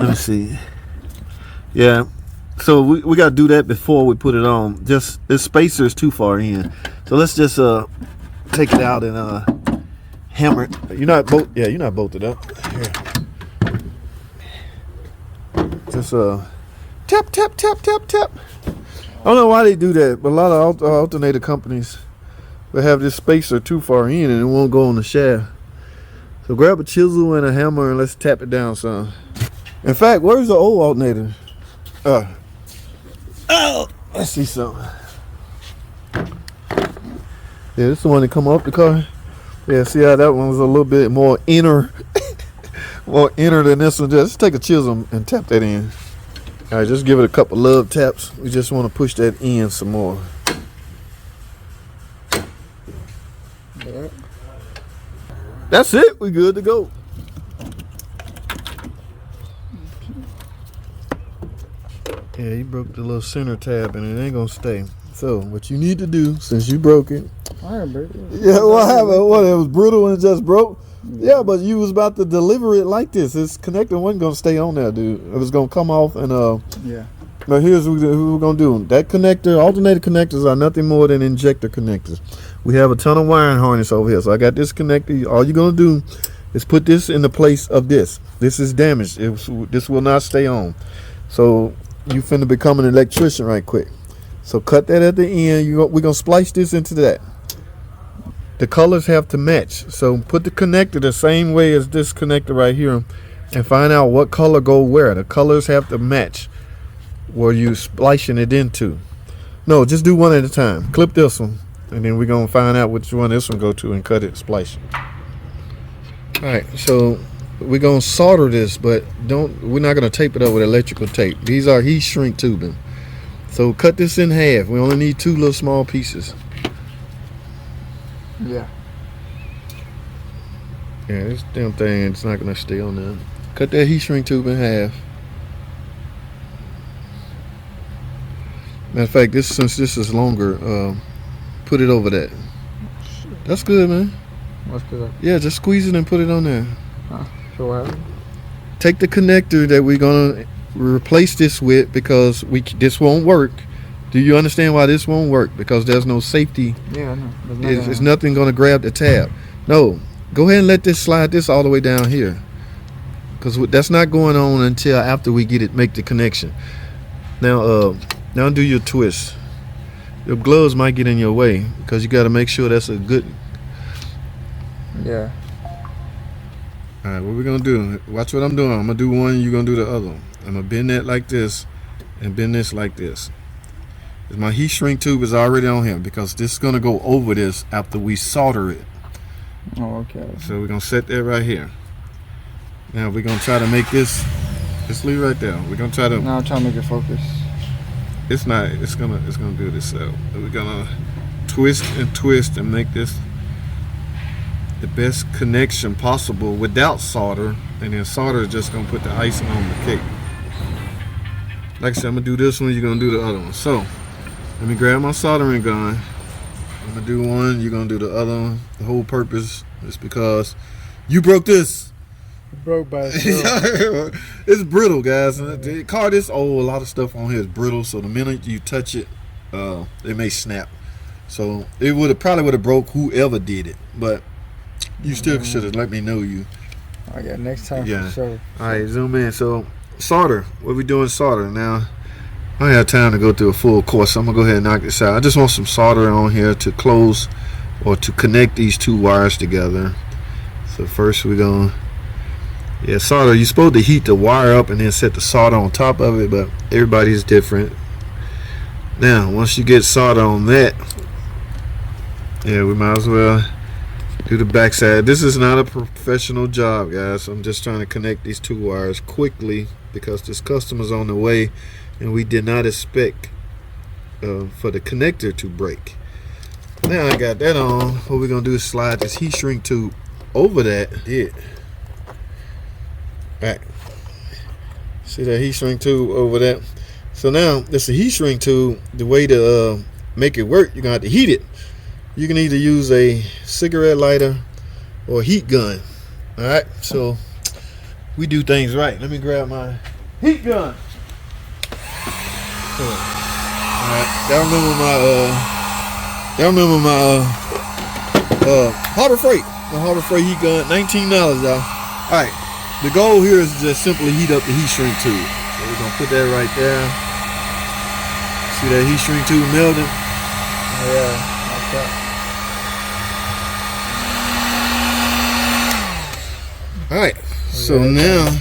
Let me see. Yeah. So we got to do that before we put it on. Just this spacer is too far in. So let's just take it out and hammer it. You're not bolted up. Here. Just tap tap tap tap tap. I don't know why they do that, but a lot of alternator companies will have this spacer too far in and it won't go on the shaft. So grab a chisel and a hammer and let's tap it down some. In fact, where's the old alternator? Oh, let's see something. Yeah, this is the one that come off the car. Yeah, see how that one was a little bit more inner, more inner than this one. Just take a chisel and tap that in. All right, just give it a couple love taps. We just want to push that in some more. That's it. We good to go. Yeah, you broke the little center tab and it ain't gonna stay. So what you need to do, since you broke it. I broke it. Yeah, what happened? What, it was brittle and it just broke? Yeah, but you was about to deliver it like this. This connector wasn't gonna stay on there, dude. It was gonna come off and yeah. But here's what we're gonna do. That connector, alternator connectors are nothing more than injector connectors. We have a ton of wiring harness over here. So I got this connector. All you're gonna do is put this in the place of this. This is damaged. This will not stay on. So you finna become an electrician right quick. So cut that at the end. We're gonna splice this into that. The colors have to match. So put the connector the same way as this connector right here and find out what color go where. The colors have to match where you splicing it into. No, just do one at a time. Clip this one and then we're gonna find out which one this one go to and cut it, splice it. Alright, so we're gonna solder this, but we're not gonna tape it up with electrical tape. These are heat shrink tubing. So cut this in half. We only need 2 little small pieces. Yeah. Yeah, this damn thing, it's not gonna stay on there. Cut that heat shrink tube in half. Matter of fact, since this is longer, put it over that. That's good, man. What's good? Yeah, just squeeze it and put it on there. So what happened? Take the connector that we're gonna replace this with because this won't work. Do you understand why this won't work? Because there's no safety. Yeah, I know. There's nothing gonna grab the tab. No, go ahead and let this slide this all the way down here. Because that's not going on until after we make the connection. Now do your twist. Your gloves might get in your way because you got to make sure that's a good. Yeah. All right, what we're gonna do? Watch what I'm doing. I'm gonna do one. You're gonna do the other one. I'm gonna bend that like this, and bend this like this. My heat shrink tube is already on here because this is gonna go over this after we solder it. Oh, okay. So we're gonna set that right here. Now we're gonna try to make this. Just leave it right there. We're gonna try to. Now I'm trying to make it focus. It's not. It's gonna do this. So we're gonna twist and make this the best connection possible without solder, and then solder is just gonna put the icing on the cake. Like I said, I'm gonna do this one. You're gonna do the other one. So let me grab my soldering gun. I'm gonna do one. You're gonna do the other one. The whole purpose is because you broke this. Broke by itself. It's brittle, guys. The car this old, a lot of stuff on here is brittle, so the minute you touch it, it may snap. So it probably would have broke whoever did it, but you still should have let me know you. Oh yeah, next time yeah. for sure. All right, zoom in. So solder, what we doing solder now? I don't have time to go through a full course, so I'm gonna go ahead and knock this out. I just want some solder on here to close or to connect these 2 wires together. So first we're gonna. Yeah, solder, you're supposed to heat the wire up and then set the solder on top of it, but everybody's different. Now, once you get solder on that, yeah, we might as well do the backside. This is not a professional job, guys. I'm just trying to connect these 2 wires quickly because this customer's on the way and we did not expect for the connector to break. Now I got that on. What we're going to do is slide this heat shrink tube over that. Yeah. Back. See that heat shrink tube over that? So now this is a heat shrink tube. The way to make it work, you're gonna have to heat it. You can either use a cigarette lighter or a heat gun. All right, so we do things right. Let me grab my Heat gun. Alright, y'all remember my Harbor Freight. The Harbor Freight heat gun, $19, y'all. Alright, the goal here is to just simply heat up the heat shrink tube. So we're gonna put that right there. See that heat shrink tube melting? Oh, yeah, like that. Alright, so now,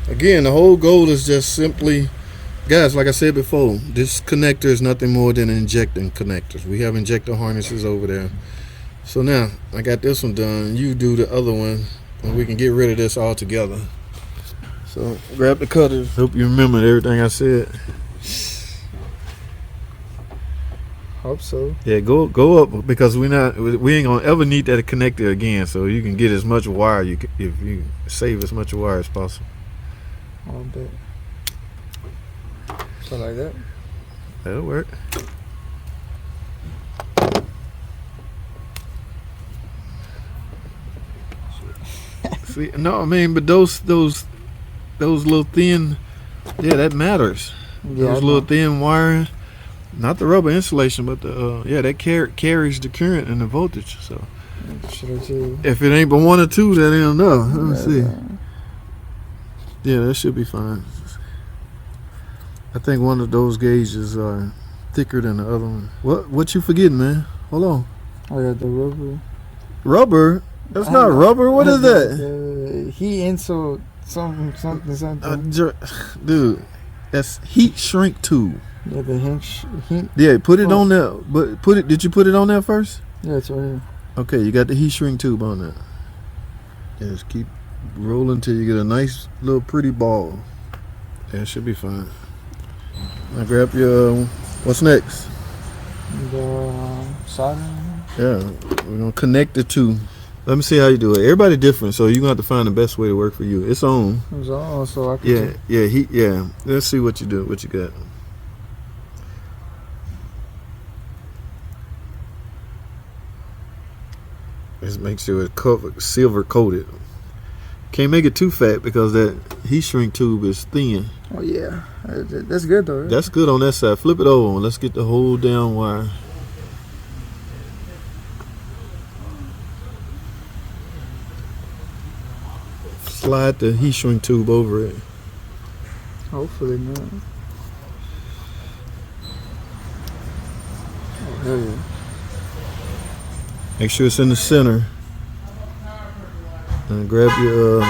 again, the whole goal is just simply, guys, like I said before, this connector is nothing more than injecting connectors. We have injector harnesses over there. So now, I got this one done. You do the other one, and we can get rid of this altogether. So, grab the cutters. Hope you remembered everything I said. Hope so. Yeah, go up, because we ain't gonna ever need that connector again. So you can get as much wire if you save as much wire as possible. All day. So like that. That'll work. See, no, I mean, but those little thin, yeah, that matters. Yeah, Those little thin wire, not the rubber insulation, but the that carries the current and the voltage. So if it ain't but one or two, that ain't enough. Let me see. Yeah, that should be fine. I think one of those gauges are thicker than the other one. What you forgetting, man? Hold on. I got the rubber. Rubber? That's not rubber. What is that? Heat insult something. Dude, that's heat shrink tube. Yeah, the heat. Yeah, put it on there. But did you put it on there first? Yeah, it's right here. Okay, you got the heat shrink tube on there. Just keep rolling till you get a nice little pretty ball. That should be fine. Now grab your, what's next? The soldering. Yeah, we're gonna connect the two. Let me see how you do it. Everybody different, so you're gonna have to find the best way to work for you. It's on. It's on, so I can. Yeah. Let's see what you do. What you got? Just make sure it's silver coated. Can't make it too fat because that heat shrink tube is thin. Oh yeah, that's good though. Right? That's good on that side. Flip it over and let's get the whole down wire. Slide the heat shrink tube over it. Hopefully not. Oh hell yeah. Make sure it's in the center. And grab your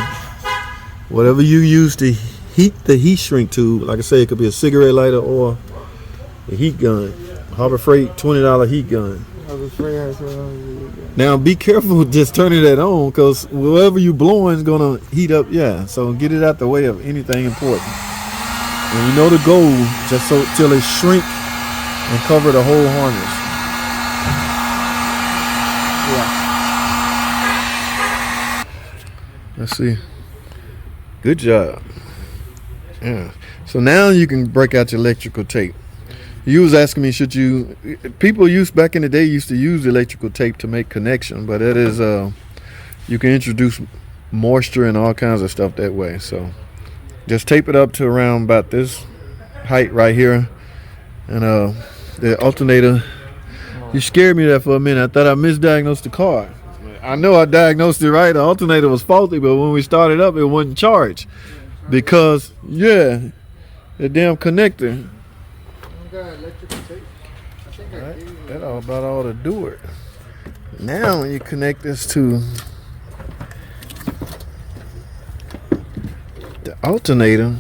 whatever you use to heat the heat shrink tube. Like I say, it could be a cigarette lighter or a heat gun. Harbor Freight $20 heat gun. Now be careful just turning that on, because whatever you blowing is gonna heat up. Yeah, so get it out the way of anything important. And you know the goal, just so till it shrink and cover the whole harness. Yeah. Let's see. Good job. Yeah. So now you can break out your electrical tape. You was asking me, people back in the day used to use electrical tape to make connection, but it is, you can introduce moisture and all kinds of stuff that way. So just tape it up to around about this height right here. And the alternator, you scared me there for a minute. I thought I misdiagnosed the car. I know I diagnosed it right. The alternator was faulty, but when we started up, it wasn't charged. Because, yeah, the damn connector. Right. That about all to do it. Now when you connect this to the alternator,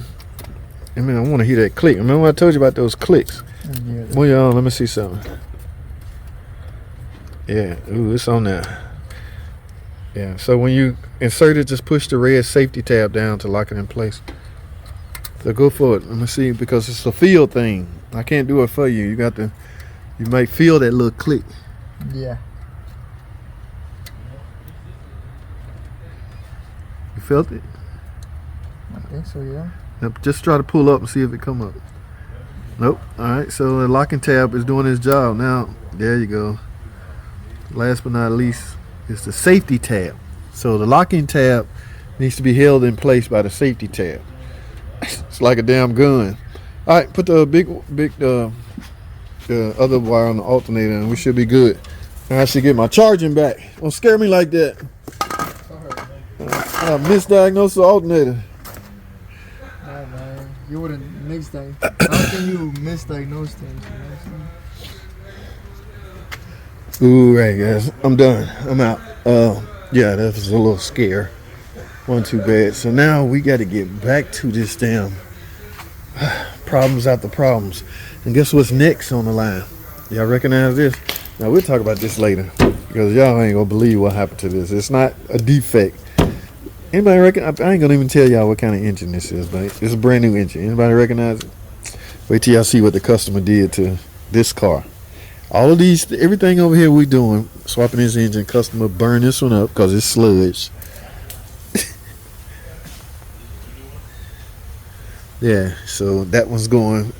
I want to hear that click. Remember I told you about those clicks? Yeah. Well, y'all, let me see something. Yeah, ooh, it's on there. Yeah, so when you insert it, just push the red safety tab down to lock it in place. So go for it. Let me see, because it's a feel thing. I can't do it for you. You might feel that little click. Yeah. You felt it? I think so, yeah. Now, just try to pull up and see if it come up. Nope. All right, so the locking tab is doing its job. Now, there you go. Last but not least is the safety tab. So the locking tab needs to be held in place by the safety tab. It's like a damn gun. All right, put the the other wire on the alternator, and we should be good. And I should get my charging back. Don't scare me like that. I misdiagnosed the alternator. Nah, man. You wouldn't misdiagnose. How can you misdiagnose things? You know what I'm saying? Ooh, right, guys. I'm done. I'm out. Yeah, that was a little scare. Wasn't too bad. So now we got to get back to this damn problems after problems. And guess what's next on the line? Y'all recognize this? Now we'll talk about this later because y'all ain't gonna believe what happened to this. It's not a defect. Anybody reckon? I ain't gonna even tell y'all what kind of engine this is, but it's a brand new engine. Anybody recognize it? Wait till y'all see what the customer did to this car. All of these, everything over here we doing, swapping this engine. Customer burned this one up because it's sludge. Yeah, so that one's going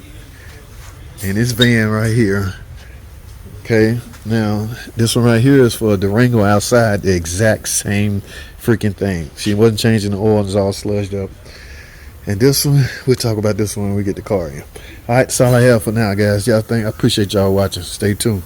in this van right here. Okay, now this one right here is for a Durango outside, the exact same freaking thing. She wasn't changing the oil, it's all sludged up. And this one, we'll talk about this one when we get the car in. All right, that's all I have for now, guys. Y'all think I appreciate y'all watching. Stay tuned.